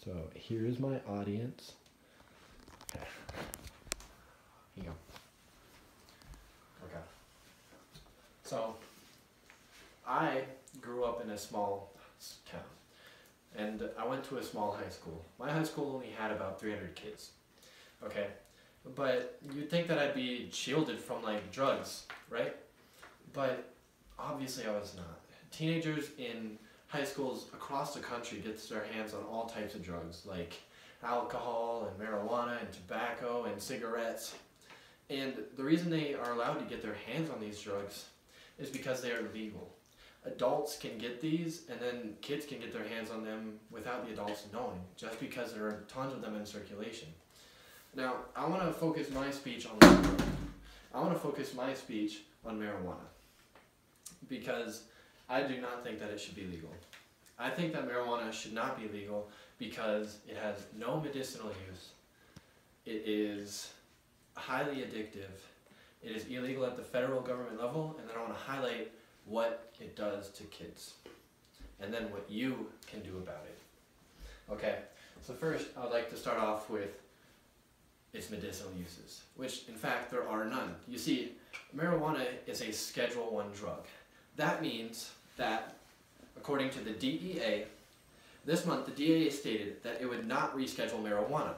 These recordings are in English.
So here's my audience. Okay. Here you go. Okay. So I grew up in a small town, and I went to a small high school. My high school only had about 300 kids. Okay, but you'd think that I'd be shielded from like drugs, right? But obviously I was not. Teenagers in high schools across the country get their hands on all types of drugs like alcohol and marijuana and tobacco and cigarettes. And the reason they are allowed to get their hands on these drugs is because they are legal. Adults can get these, and then kids can get their hands on them without the adults knowing, just because there are tons of them in circulation. Now, I want to focus my speech on marijuana, because I do not think that it should be legal. I think that marijuana should not be legal because it has no medicinal use. It is highly addictive. It is illegal at the federal government level, and then I want to highlight what it does to kids, and then what you can do about it. Okay, so first I'd like to start off with its medicinal uses, which in fact there are none. You see, marijuana is a Schedule I drug. That means that, according to the DEA, this month the DEA stated that it would not reschedule marijuana,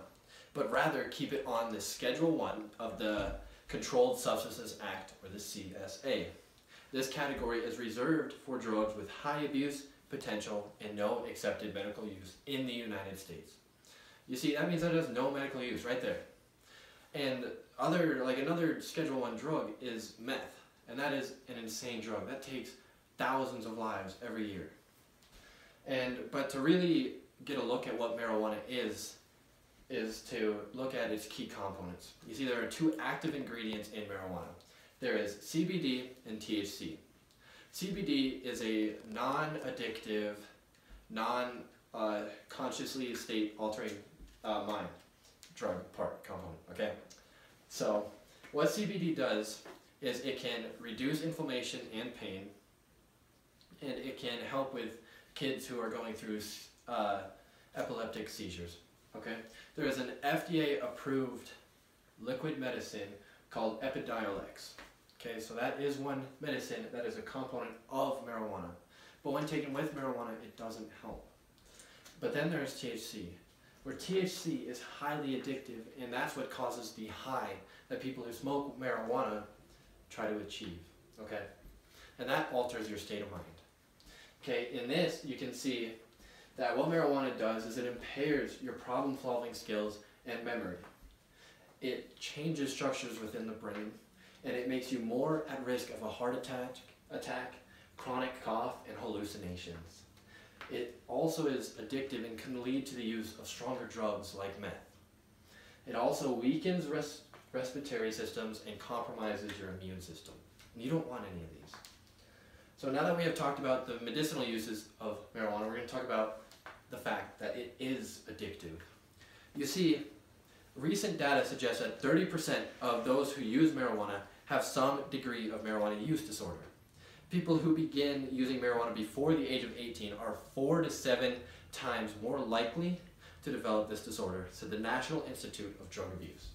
but rather keep it on the Schedule I of the Controlled Substances Act, or the CSA. This category is reserved for drugs with high abuse potential and no accepted medical use in the United States. You see, that means that it has no medical use right there. And another Schedule I drug is meth, and that is an insane drug. That takes thousands of lives every year. But to really get a look at what marijuana is to look at its key components. You see, there are two active ingredients in marijuana. There is CBD and THC. CBD is a non-addictive, non-consciously state-altering mind drug component, okay? So, what CBD does is it can reduce inflammation and pain, and it can help with kids who are going through epileptic seizures, okay? There is an FDA-approved liquid medicine called Epidiolex. Okay, so that is one medicine that is a component of marijuana. But when taken with marijuana, it doesn't help. But then there's THC, where THC is highly addictive, and that's what causes the high that people who smoke marijuana try to achieve. Okay, and that alters your state of mind. Okay, in this, you can see that what marijuana does is it impairs your problem-solving skills and memory. It changes structures within the brain, and it makes you more at risk of a heart attack, chronic cough, and hallucinations. It also is addictive and can lead to the use of stronger drugs like meth. It also weakens respiratory systems and compromises your immune system. And you don't want any of these. So now that we have talked about the medicinal uses of marijuana, we're going to talk about the fact that it is addictive. You see, recent data suggests that 30% of those who use marijuana have some degree of marijuana use disorder. People who begin using marijuana before the age of 18 are 4 to 7 times more likely to develop this disorder, said the National Institute of Drug Abuse.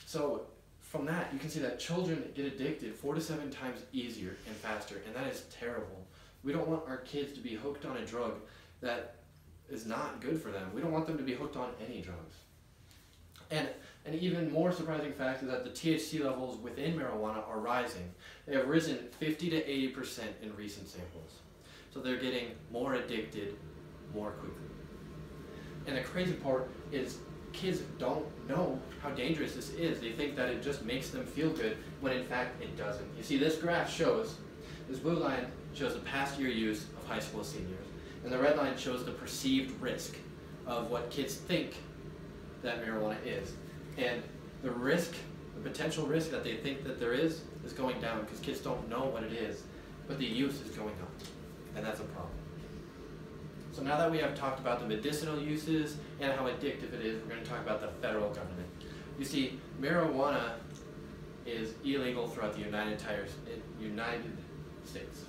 So from that, you can see that children get addicted 4 to 7 times easier and faster, and that is terrible. We don't want our kids to be hooked on a drug that is not good for them. We don't want them to be hooked on any drugs. And an even more surprising fact is that the THC levels within marijuana are rising. They have risen 50 to 80% in recent samples. So they're getting more addicted more quickly. And the crazy part is kids don't know how dangerous this is. They think that it just makes them feel good, when in fact it doesn't. You see, this graph shows, this blue line shows the past year use of high school seniors, and the red line shows the perceived risk of what kids think that marijuana is. And the risk, the potential risk that they think that there is going down because kids don't know what it is, but the use is going up, and that's a problem. So now that we have talked about the medicinal uses and how addictive it is, we're going to talk about the federal government. You see, marijuana is illegal throughout the United States.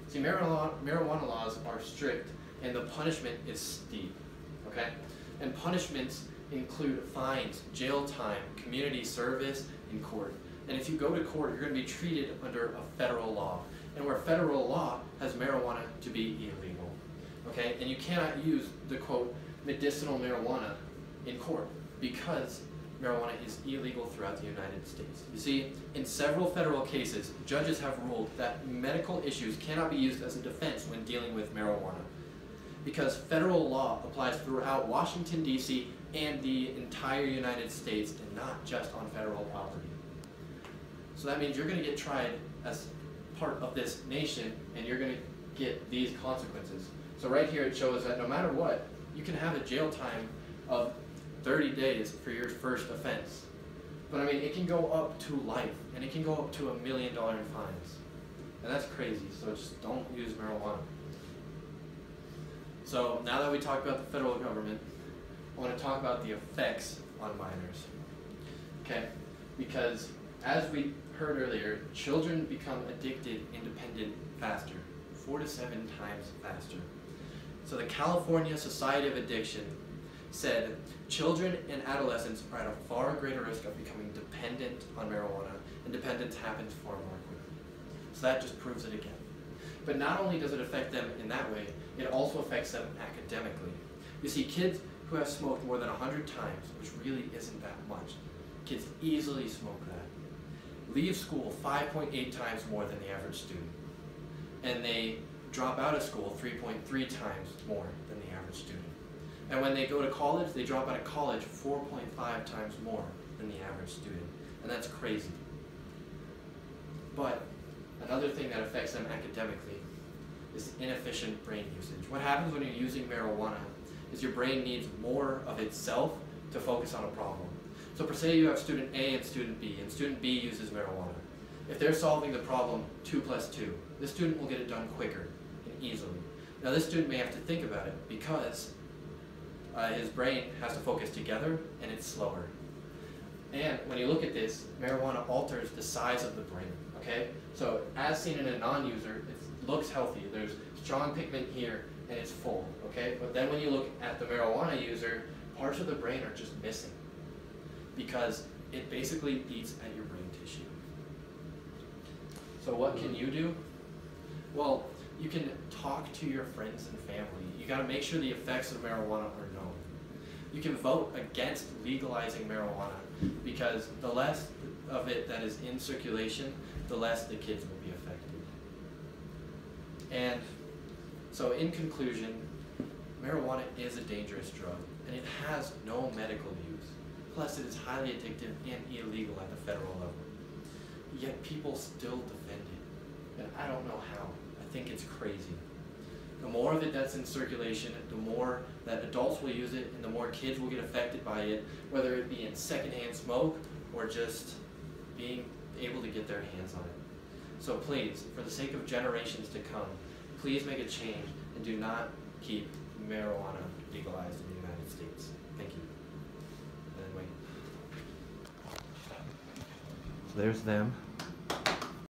See, marijuana laws are strict, and the punishment is steep. okay? And punishments include fines, jail time, community service, and court. And if you go to court, you're going to be treated under a federal law. And where federal law has marijuana to be illegal, okay? And you cannot use the, quote, medicinal marijuana in court because marijuana is illegal throughout the United States. You see, in several federal cases, judges have ruled that medical issues cannot be used as a defense when dealing with marijuana because federal law applies throughout Washington, D.C. and the entire United States and not just on federal property. So that means you're going to get tried as part of this nation and you're going to get these consequences. So right here it shows that no matter what, you can have a jail time of 30 days for your first offense. But I mean, it can go up to life, and it can go up to $1 million in fines. And that's crazy, so just don't use marijuana. So now that we talked about the federal government, I want to talk about the effects on minors. Okay? Because as we heard earlier, children become addicted and dependent faster, 4 to 7 times faster. So the California Society of Addiction said children and adolescents are at a far greater risk of becoming dependent on marijuana, and dependence happens far more quickly. So that just proves it again. But not only does it affect them in that way, it also affects them academically. You see, kids who have smoked more than 100 times, which really isn't that much, kids easily smoke that, leave school 5.8 times more than the average student. And they drop out of school 3.3 times more than the average student. And when they go to college, they drop out of college 4.5 times more than the average student. And that's crazy. But another thing that affects them academically is inefficient brain usage. What happens when you're using marijuana is your brain needs more of itself to focus on a problem. So per se you have student A and student B B uses marijuana. If they're solving the problem 2 plus 2, this student will get it done quicker and easily. Now this student may have to think about it because his brain has to focus together and it's slower. And when you look at this, marijuana alters the size of the brain, okay? So as seen in a non-user, it looks healthy. There's strong pigment here and it's full, okay? But then when you look at the marijuana user, parts of the brain are just missing because it basically eats at your brain tissue. So what can you do? Well, you can talk to your friends and family. You gotta make sure the effects of marijuana are known. You can vote against legalizing marijuana because the less of it that is in circulation, the less the kids will be affected. And so in conclusion, marijuana is a dangerous drug and it has no medical use. Plus it is highly addictive and illegal at the federal level. Yet people still defend it. And I don't know how. I think it's crazy. The more of it that's in circulation, the more that adults will use it and the more kids will get affected by it, whether it be in secondhand smoke or just being able to get their hands on it. So please, for the sake of generations to come, please make a change and do not keep marijuana legalized in the United States. Thank you. And then wait. So there's them.